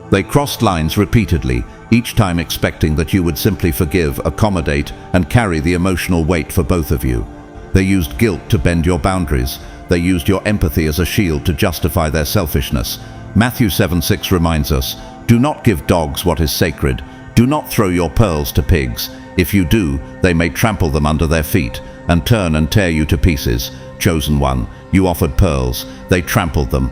S1: They crossed lines repeatedly, each time expecting that you would simply forgive, accommodate, and carry the emotional weight for both of you. They used guilt to bend your boundaries. They used your empathy as a shield to justify their selfishness. Matthew 7:6 reminds us, "Do not give dogs what is sacred. Do not throw your pearls to pigs. If you do, they may trample them under their feet and turn and tear you to pieces." Chosen one, you offered pearls. They trampled them.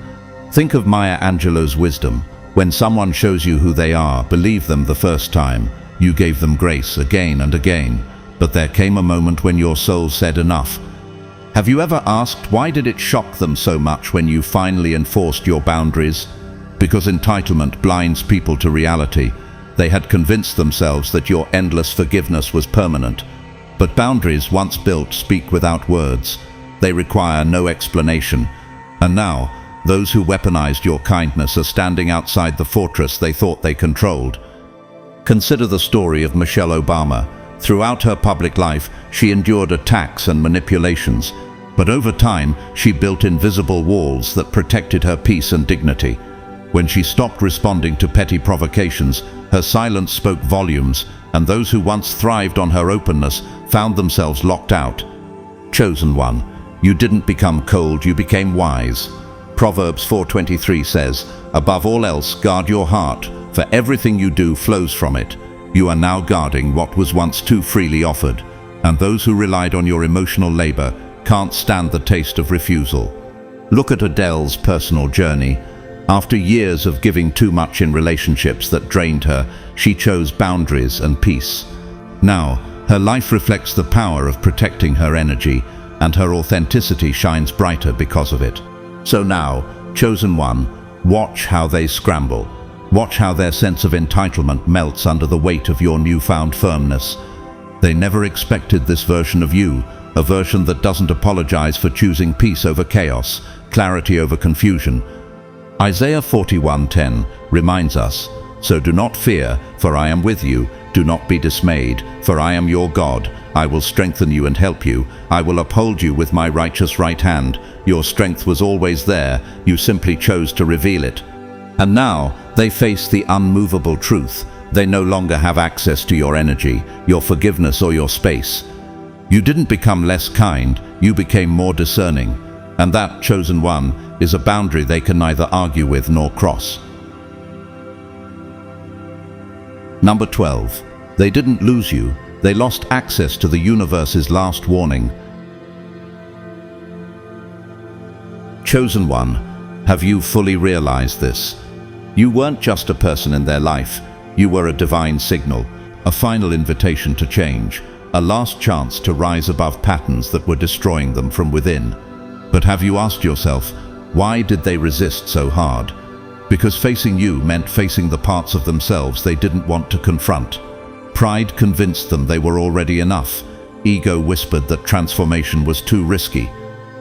S1: Think of Maya Angelou's wisdom. When someone shows you who they are, believe them the first time. You gave them grace again and again. But there came a moment when your soul said enough. Have you ever asked, why did it shock them so much when you finally enforced your boundaries? Because entitlement blinds people to reality. They had convinced themselves that your endless forgiveness was permanent. But boundaries, once built, speak without words. They require no explanation. And now, those who weaponized your kindness are standing outside the fortress they thought they controlled. Consider the story of Michelle Obama. Throughout her public life, she endured attacks and manipulations. But over time, she built invisible walls that protected her peace and dignity. When she stopped responding to petty provocations, her silence spoke volumes, and those who once thrived on her openness found themselves locked out. Chosen one, you didn't become cold, you became wise. Proverbs 4:23 says, "Above all else, guard your heart, for everything you do flows from it." You are now guarding what was once too freely offered, and those who relied on your emotional labor can't stand the taste of refusal. Look at Adele's personal journey. After years of giving too much in relationships that drained her, she chose boundaries and peace. Now, her life reflects the power of protecting her energy, and her authenticity shines brighter because of it. So now, chosen one, watch how they scramble. Watch how their sense of entitlement melts under the weight of your newfound firmness. They never expected this version of you, a version that doesn't apologize for choosing peace over chaos, clarity over confusion. Isaiah 41:10 reminds us, "So do not fear, for I am with you. Do not be dismayed, for I am your God. I will strengthen you and help you. I will uphold you with my righteous right hand." Your strength was always there, you simply chose to reveal it. And now, they face the unmovable truth. They no longer have access to your energy, your forgiveness, or your space. You didn't become less kind, you became more discerning. And that, chosen one, is a boundary they can neither argue with nor cross. Number 12. They didn't lose you. They lost access to the universe's last warning. Chosen one, have you fully realized this? You weren't just a person in their life. You were a divine signal, a final invitation to change, a last chance to rise above patterns that were destroying them from within. But have you asked yourself, why did they resist so hard? Because facing you meant facing the parts of themselves they didn't want to confront. Pride convinced them they were already enough. Ego whispered that transformation was too risky.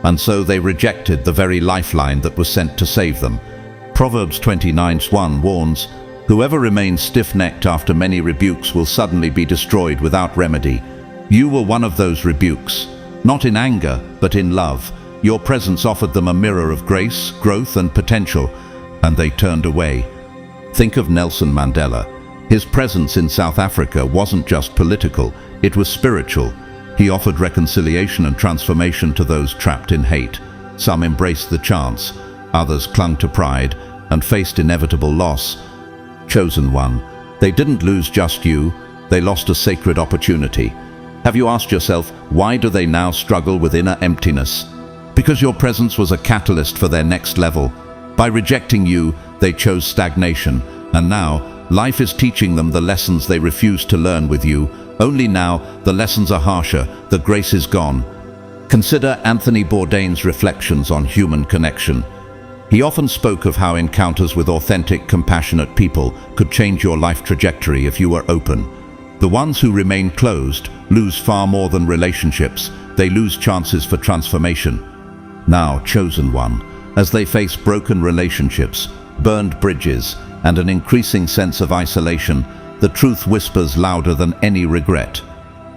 S1: And so they rejected the very lifeline that was sent to save them. Proverbs 29:1 warns, "Whoever remains stiff-necked after many rebukes will suddenly be destroyed without remedy." You were one of those rebukes, not in anger, but in love. Your presence offered them a mirror of grace, growth, and potential, and they turned away. Think of Nelson Mandela. His presence in South Africa wasn't just political, it was spiritual. He offered reconciliation and transformation to those trapped in hate. Some embraced the chance, others clung to pride and faced inevitable loss. Chosen one, they didn't lose just you, they lost a sacred opportunity. Have you asked yourself, why do they now struggle with inner emptiness? Because your presence was a catalyst for their next level. By rejecting you, they chose stagnation, and now life is teaching them the lessons they refused to learn with you. Only now, the lessons are harsher, the grace is gone. Consider Anthony Bourdain's reflections on human connection. He often spoke of how encounters with authentic, compassionate people could change your life trajectory if you were open. The ones who remain closed lose far more than relationships. They lose chances for transformation. Now, chosen one, as they face broken relationships, burned bridges, and an increasing sense of isolation, the truth whispers louder than any regret.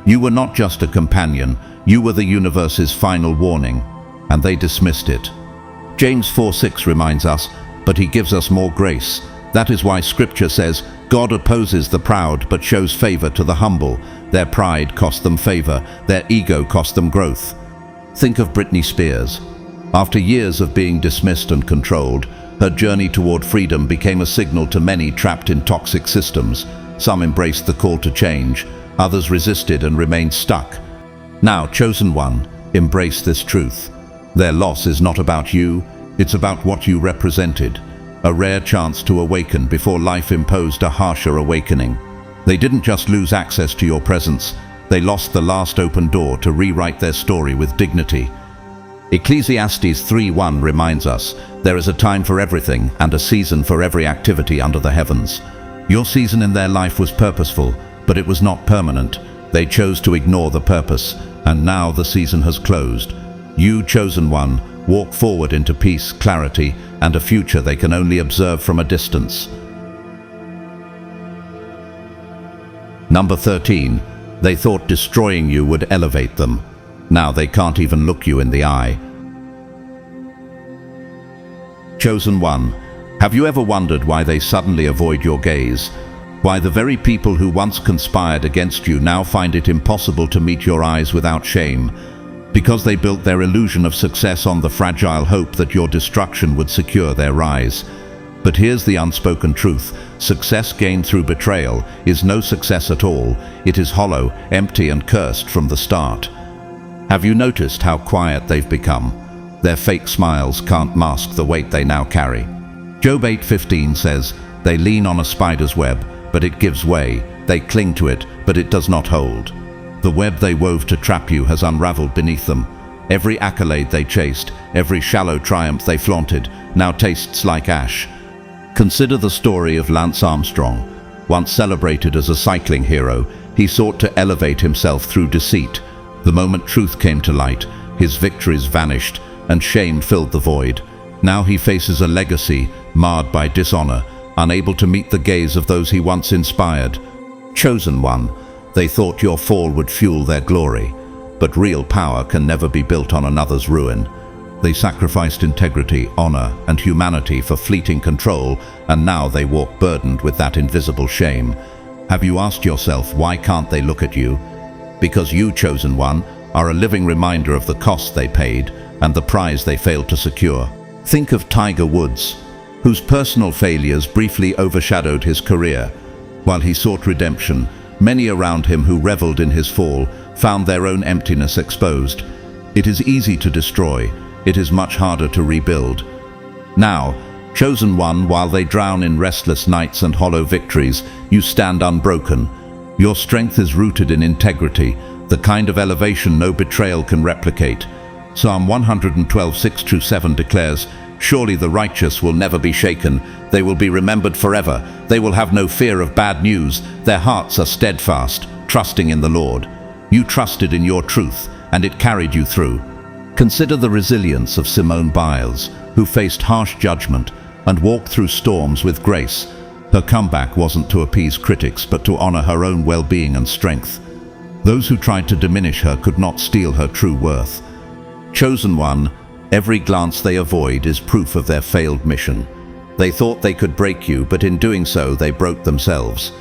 S1: You were not just a companion, you were the universe's final warning, and they dismissed it. James 4:6 reminds us, but he gives us more grace. That is why Scripture says, God opposes the proud but shows favor to the humble. Their pride cost them favor, their ego cost them growth. Think of Britney Spears. After years of being dismissed and controlled, her journey toward freedom became a signal to many trapped in toxic systems. Some embraced the call to change, others resisted and remained stuck. Now, chosen one, embrace this truth. Their loss is not about you, it's about what you represented. A rare chance to awaken before life imposed a harsher awakening. They didn't just lose access to your presence, they lost the last open door to rewrite their story with dignity. Ecclesiastes 3:1 reminds us, there is a time for everything and a season for every activity under the heavens. Your season in their life was purposeful, but it was not permanent. They chose to ignore the purpose, and now the season has closed. You, chosen one, walk forward into peace, clarity, and a future they can only observe from a distance. Number 13. They thought destroying you would elevate them. Now they can't even look you in the eye. Chosen one, have you ever wondered why they suddenly avoid your gaze? Why the very people who once conspired against you now find it impossible to meet your eyes without shame? Because they built their illusion of success on the fragile hope that your destruction would secure their rise. But here's the unspoken truth. Success gained through betrayal is no success at all. It is hollow, empty, and cursed from the start. Have you noticed how quiet they've become? Their fake smiles can't mask the weight they now carry. Job 8:15 says, they lean on a spider's web, but it gives way. They cling to it, but it does not hold. The web they wove to trap you has unraveled beneath them. Every accolade they chased, every shallow triumph they flaunted, now tastes like ash. Consider the story of Lance Armstrong. Once celebrated as a cycling hero, he sought to elevate himself through deceit. The moment truth came to light, his victories vanished, and shame filled the void. Now he faces a legacy marred by dishonor, unable to meet the gaze of those he once inspired. Chosen one, they thought your fall would fuel their glory, but real power can never be built on another's ruin. They sacrificed integrity, honor, and humanity for fleeting control, and now they walk burdened with that invisible shame. Have you asked yourself, why can't they look at you? Because you, chosen one, are a living reminder of the cost they paid and the prize they failed to secure. Think of Tiger Woods, whose personal failures briefly overshadowed his career. While he sought redemption, many around him who reveled in his fall found their own emptiness exposed. It is easy to destroy. It is much harder to rebuild. Now, chosen one, while they drown in restless nights and hollow victories, you stand unbroken. Your strength is rooted in integrity, the kind of elevation no betrayal can replicate. Psalm 112:6-7 declares, surely the righteous will never be shaken. They will be remembered forever. They will have no fear of bad news. Their hearts are steadfast, trusting in the Lord. You trusted in your truth, and it carried you through. Consider the resilience of Simone Biles, who faced harsh judgment and walked through storms with grace. Her comeback wasn't to appease critics, but to honor her own well-being and strength. Those who tried to diminish her could not steal her true worth. Chosen one, every glance they avoid is proof of their failed mission. They thought they could break you, but in doing so, they broke themselves.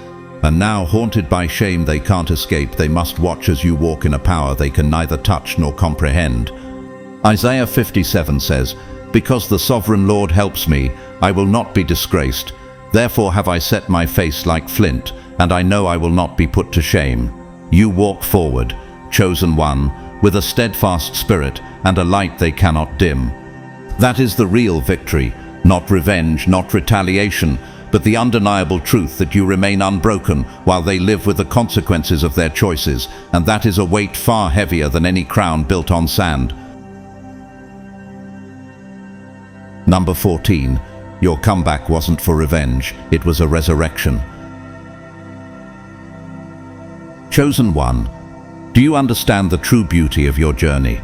S1: And now, haunted by shame they can't escape, they must watch as you walk in a power they can neither touch nor comprehend. Isaiah 57 says, because the sovereign Lord helps me, I will not be disgraced. Therefore have I set my face like flint, and I know I will not be put to shame. You walk forward, chosen one, with a steadfast spirit and a light they cannot dim. That is the real victory, not revenge, not retaliation, but the undeniable truth that you remain unbroken while they live with the consequences of their choices, and that is a weight far heavier than any crown built on sand. Number 14. Your comeback wasn't for revenge, it was a resurrection. Chosen one, do you understand the true beauty of your journey?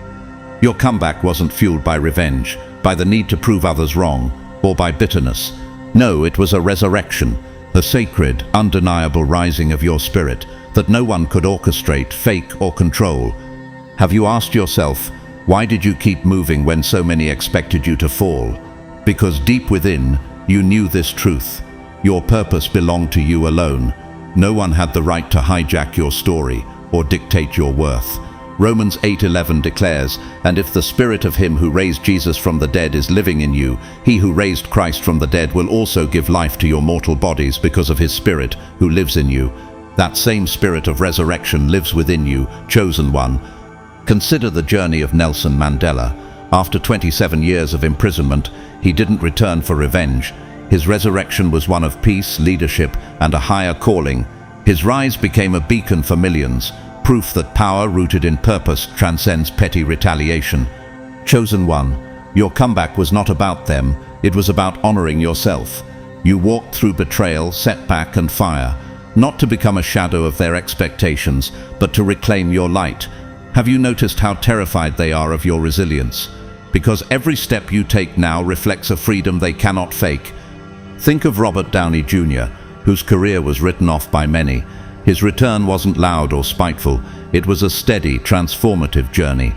S1: Your comeback wasn't fueled by revenge, by the need to prove others wrong, or by bitterness. No, it was a resurrection, a sacred, undeniable rising of your spirit that no one could orchestrate, fake, or control. Have you asked yourself, why did you keep moving when so many expected you to fall? Because deep within, you knew this truth. Your purpose belonged to you alone. No one had the right to hijack your story or dictate your worth. Romans 8:11 declares, "And if the spirit of him who raised Jesus from the dead is living in you, he who raised Christ from the dead will also give life to your mortal bodies because of his spirit who lives in you." That same spirit of resurrection lives within you, chosen one. Consider the journey of Nelson Mandela. After 27 years of imprisonment, he didn't return for revenge. His resurrection was one of peace, leadership, and a higher calling. His rise became a beacon for millions, proof that power rooted in purpose transcends petty retaliation. Chosen one, your comeback was not about them, it was about honoring yourself. You walked through betrayal, setback, and fire, not to become a shadow of their expectations, but to reclaim your light. Have you noticed how terrified they are of your resilience? Because every step you take now reflects a freedom they cannot fake. Think of Robert Downey Jr., whose career was written off by many. His return wasn't loud or spiteful, it was a steady, transformative journey.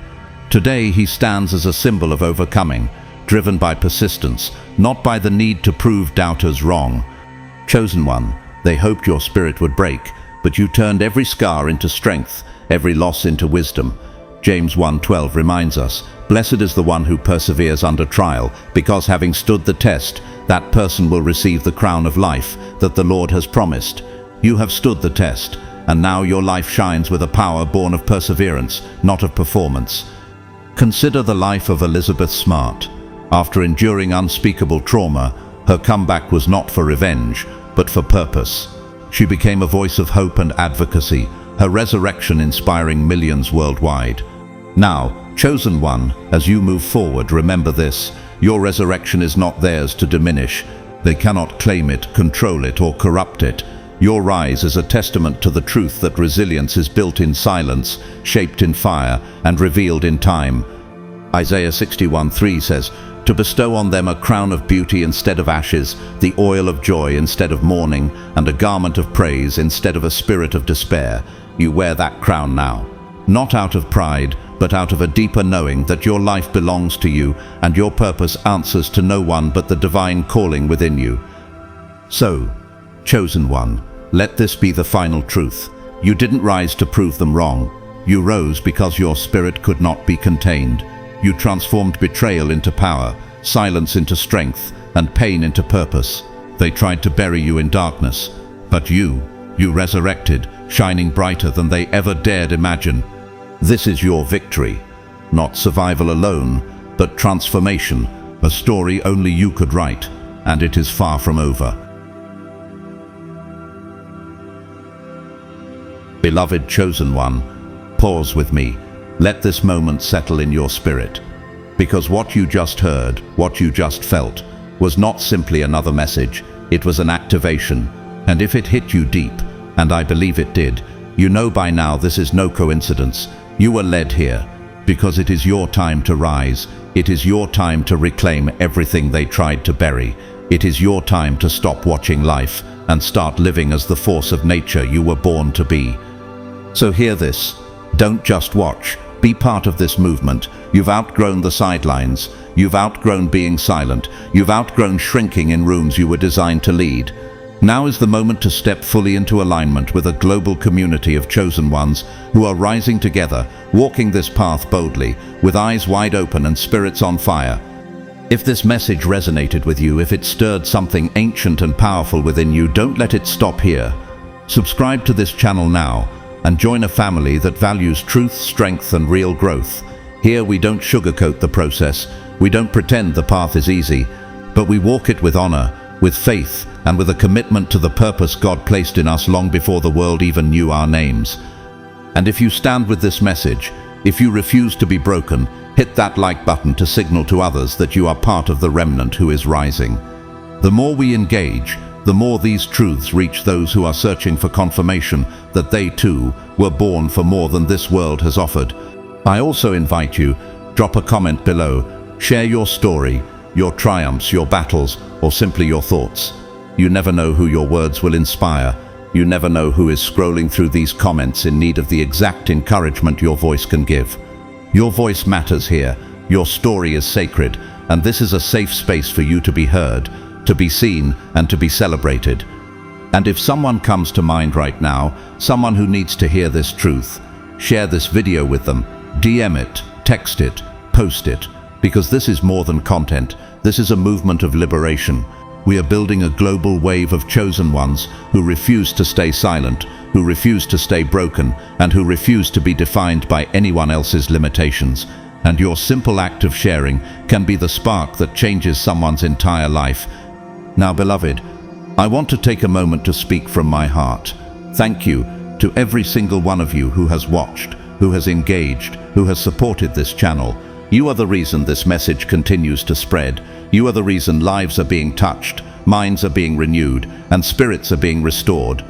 S1: Today he stands as a symbol of overcoming, driven by persistence, not by the need to prove doubters wrong. Chosen one, they hoped your spirit would break, but you turned every scar into strength, every loss into wisdom. James 1:12 reminds us, "Blessed is the one who perseveres under trial, because having stood the test, that person will receive the crown of life that the Lord has promised." You have stood the test, and now your life shines with a power born of perseverance, not of performance. Consider the life of Elizabeth Smart. After enduring unspeakable trauma, her comeback was not for revenge, but for purpose. She became a voice of hope and advocacy, her resurrection inspiring millions worldwide. Now, chosen one, as you move forward, remember this: your resurrection is not theirs to diminish. They cannot claim it, control it, or corrupt it. Your rise is a testament to the truth that resilience is built in silence, shaped in fire, and revealed in time. Isaiah 61:3 says, "To bestow on them a crown of beauty instead of ashes, the oil of joy instead of mourning, and a garment of praise instead of a spirit of despair." You wear that crown now, not out of pride, but out of a deeper knowing that your life belongs to you and your purpose answers to no one but the divine calling within you. So, chosen one, let this be the final truth. You didn't rise to prove them wrong. You rose because your spirit could not be contained. You transformed betrayal into power, silence into strength, and pain into purpose. They tried to bury you in darkness, but you resurrected, shining brighter than they ever dared imagine. This is your victory. Not survival alone, but transformation, a story only you could write, and it is far from over. Beloved chosen one, pause with me. Let this moment settle in your spirit. Because what you just heard, what you just felt, was not simply another message, it was an activation. And if it hit you deep, and I believe it did, you know by now this is no coincidence. You were led here, because it is your time to rise. It is your time to reclaim everything they tried to bury. It is your time to stop watching life and start living as the force of nature you were born to be. So hear this. Don't just watch. Be part of this movement. You've outgrown the sidelines. You've outgrown being silent. You've outgrown shrinking in rooms you were designed to lead. Now is the moment to step fully into alignment with a global community of chosen ones who are rising together, walking this path boldly, with eyes wide open and spirits on fire. If this message resonated with you, if it stirred something ancient and powerful within you, don't let it stop here. Subscribe to this channel now and join a family that values truth, strength, and real growth. Here we don't sugarcoat the process. We don't pretend the path is easy, but we walk it with honor, with faith, and with a commitment to the purpose God placed in us long before the world even knew our names. And if you stand with this message, if you refuse to be broken, hit that like button to signal to others that you are part of the remnant who is rising. The more we engage, the more these truths reach those who are searching for confirmation that they too were born for more than this world has offered. I also invite you, drop a comment below, share your story, your triumphs, your battles, or simply your thoughts. You never know who your words will inspire. You never know who is scrolling through these comments in need of the exact encouragement your voice can give. Your voice matters here. Your story is sacred, and this is a safe space for you to be heard, to be seen, and to be celebrated. And if someone comes to mind right now, someone who needs to hear this truth, share this video with them, DM it, text it, post it, because this is more than content. This is a movement of liberation. We are building a global wave of chosen ones who refuse to stay silent, who refuse to stay broken, and who refuse to be defined by anyone else's limitations. And your simple act of sharing can be the spark that changes someone's entire life. Now, beloved, I want to take a moment to speak from my heart. Thank you to every single one of you who has watched, who has engaged, who has supported this channel. You are the reason this message continues to spread. You are the reason lives are being touched, minds are being renewed, and spirits are being restored.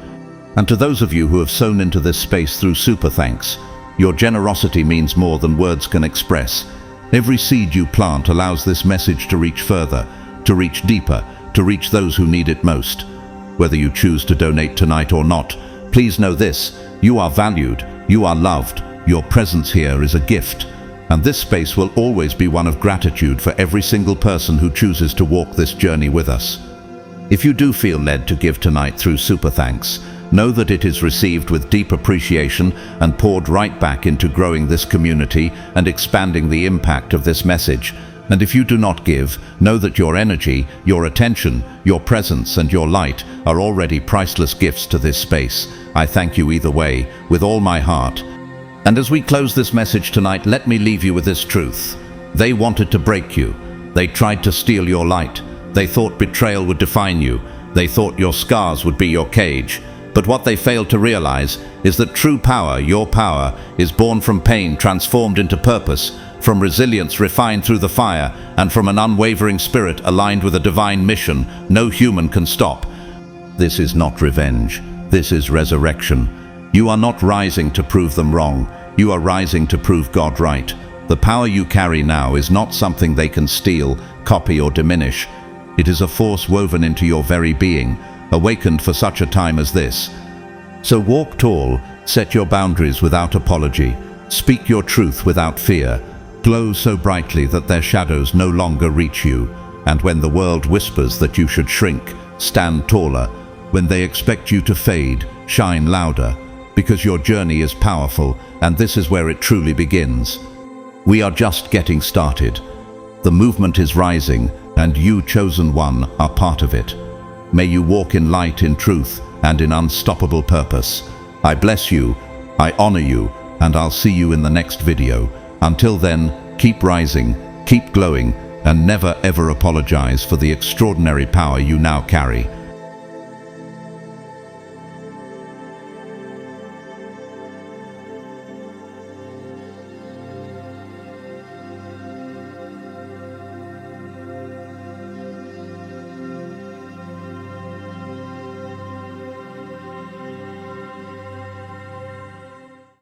S1: And to those of you who have sown into this space through super thanks, your generosity means more than words can express. Every seed you plant allows this message to reach further, to reach deeper, to reach those who need it most. Whether you choose to donate tonight or not, please know this: you are valued, you are loved, your presence here is a gift. And this space will always be one of gratitude for every single person who chooses to walk this journey with us. If you do feel led to give tonight through super thanks, know that it is received with deep appreciation and poured right back into growing this community and expanding the impact of this message. And if you do not give, know that your energy, your attention, your presence, and your light are already priceless gifts to this space. I thank you either way, with all my heart. And as we close this message tonight, let me leave you with this truth. They wanted to break you. They tried to steal your light. They thought betrayal would define you. They thought your scars would be your cage. But what they failed to realize is that true power, your power, is born from pain transformed into purpose, from resilience refined through the fire, and from an unwavering spirit aligned with a divine mission no human can stop. This is not revenge. This is resurrection. You are not rising to prove them wrong. You are rising to prove God right. The power you carry now is not something they can steal, copy, or diminish. It is a force woven into your very being, awakened for such a time as this. So walk tall, set your boundaries without apology, speak your truth without fear, glow so brightly that their shadows no longer reach you, and when the world whispers that you should shrink, stand taller. When they expect you to fade, shine louder, because your journey is powerful, and this is where it truly begins. We are just getting started. The movement is rising, and you, chosen one, are part of it. May you walk in light, in truth, and in unstoppable purpose. I bless you, I honor you, and I'll see you in the next video. Until then, keep rising, keep glowing, and never ever apologize for the extraordinary power you now carry.